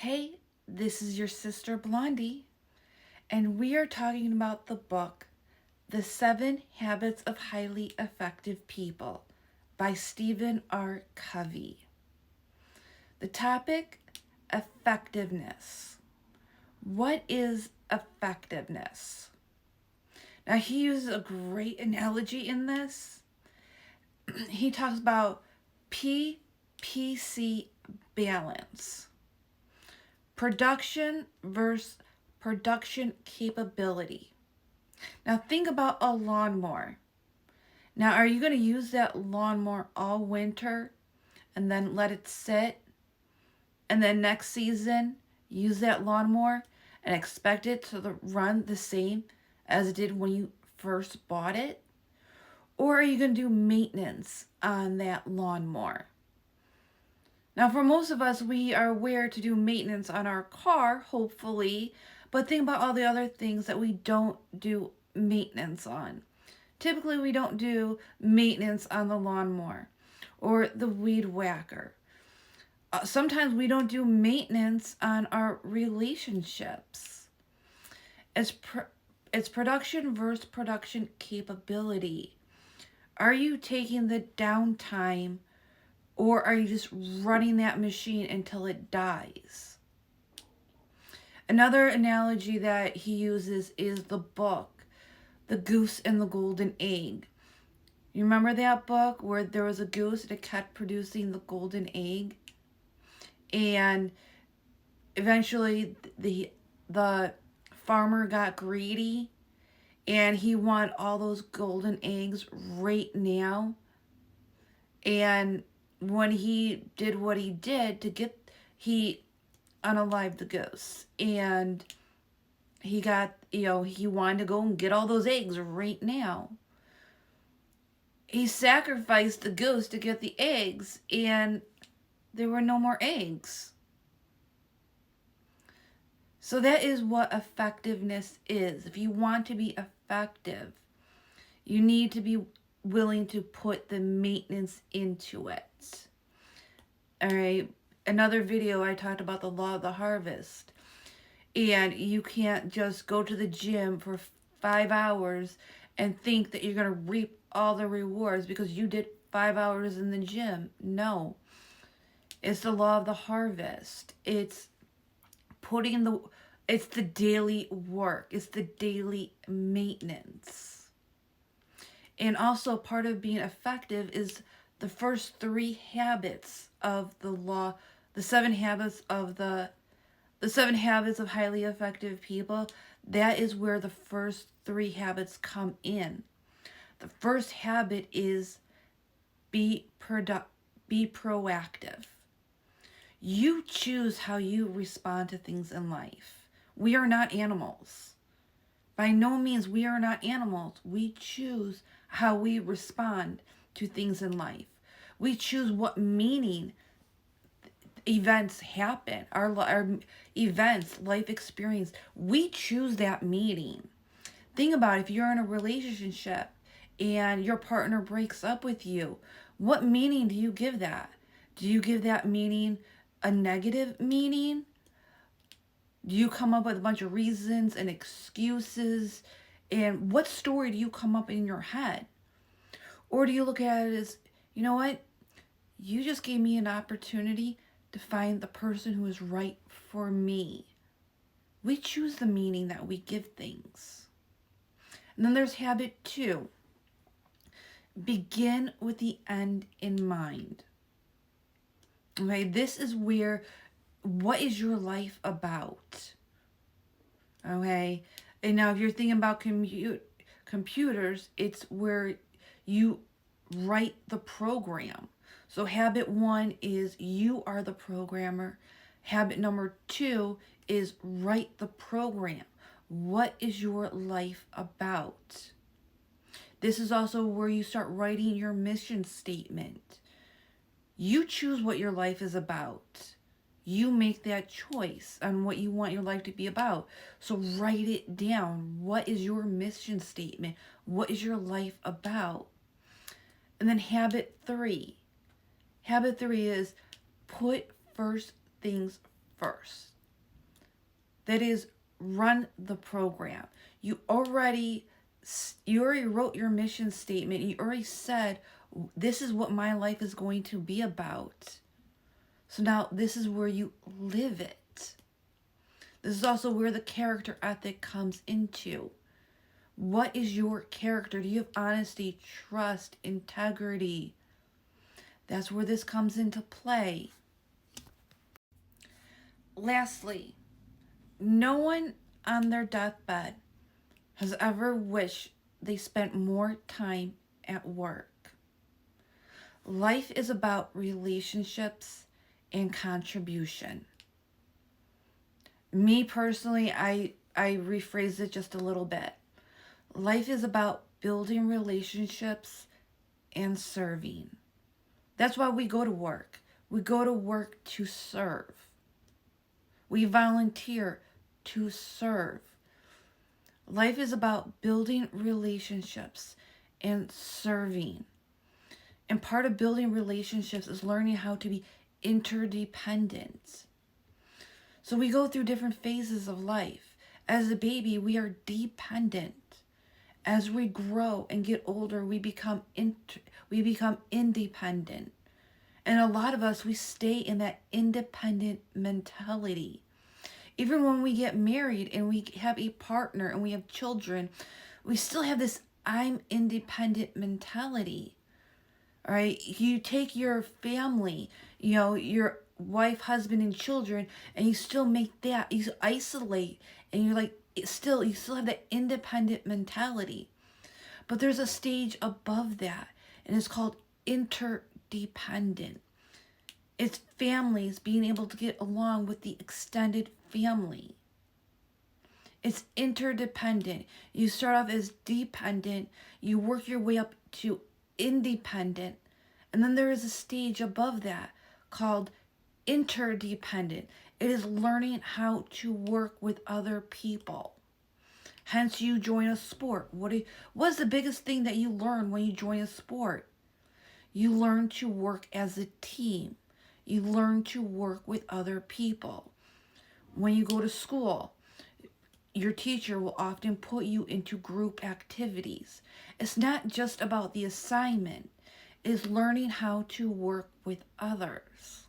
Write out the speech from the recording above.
Hey, this is your sister Blondie, and we are talking about the book, The 7 Habits of Highly Effective People by Stephen R. Covey. The topic, effectiveness. What is effectiveness? Now, he uses a great analogy in this. He talks about PPC balance. Production versus production capability. Now think about a lawnmower. Now are you going to use that lawnmower all winter and then let it sit and then next season use that lawnmower and expect it to run the same as it did when you first bought it? Or are you going to do maintenance on that lawnmower? Now, for most of us, we are aware to do maintenance on our car, hopefully, but think about all the other things that we don't do maintenance on. Typically, we don't do maintenance on the lawnmower or the weed whacker. Sometimes we don't do maintenance on our relationships. It's production versus production capability. Are you taking the downtime, or are you just running that machine until it dies? Another analogy that he uses is the book, The Goose and the Golden Egg. You remember that book where there was a goose that kept producing the golden egg? And eventually the farmer got greedy and he wanted all those golden eggs right now. And when he did what he did he unalived the goose, and he got, he wanted to go and get all those eggs right now. He sacrificed the goose to get the eggs, and there were no more eggs. So that is what effectiveness is. If you want to be effective, you need to be willing to put the maintenance into it. All right. Another video I talked about the law of the harvest. And you can't just go to the gym for 5 hours and think that you're going to reap all the rewards because you did 5 hours in the gym. No. It's the law of the harvest. It's the daily work. It's the daily maintenance. And also part of being effective is the first 3 habits of the law, the 7 habits of the 7 habits of highly effective people. That is where the first 3 habits come in. The first habit is be proactive. You choose how you respond to things in life. We are not animals. By no means, we are not animals. We choose how we respond to things in life. We choose what meaning events happen, our events, life experience. We choose that meaning. Think about it. If you're in a relationship and your partner breaks up with you, what meaning do you give that? Do you give that meaning a negative meaning? Do you come up with a bunch of reasons and excuses? And what story do you come up in your head? Or do you look at it as, you know what? You just gave me an opportunity to find the person who is right for me. We choose the meaning that we give things. And then there's habit 2. Begin with the end in mind. Okay, this is where, what is your life about? Okay, and now if you're thinking about computers, it's where you write the program. So habit 1 is you are the programmer. Habit number 2 is write the program. What is your life about? This is also where you start writing your mission statement. You choose what your life is about. You make that choice on what you want your life to be about. So write it down. What is your mission statement? What is your life about? And then habit 3. Habit 3 is put first things first. that is run the program. You already wrote your mission statement. You already said, this is what my life is going to be about. So now this is where you live it. This is also where the character ethic comes into. What is your character? Do you have honesty, trust, integrity? That's where this comes into play. Lastly, no one on their deathbed has ever wished they spent more time at work. Life is about relationships and contribution. Me personally, I rephrase it just a little bit. Life is about building relationships and serving. That's why we go to work. We go to work to serve. We volunteer to serve. Life is about building relationships and serving. And part of building relationships is learning how to be interdependent. So we go through different phases of life. As a baby, we are dependent. As we grow and get older, we become independent. And a lot of us, we stay in that independent mentality. Even when we get married and we have a partner and we have children, we still have this I'm independent mentality. All right, you take your family, your wife, husband, and children, and you still make that, you isolate, and you're like, you still have that independent mentality. But there's a stage above that, and it's called interdependent. It's families being able to get along with the extended family. It's interdependent. You start off as dependent, you work your way up to independent, and then there is a stage above that called interdependent. It is learning how to work with other people. Hence, you join a sport. What's the biggest thing that you learn when you join a sport? You learn to work as a team. You learn to work with other people. When you go to school, your teacher will often put you into group activities. It's not just about the assignment. It's learning how to work with others.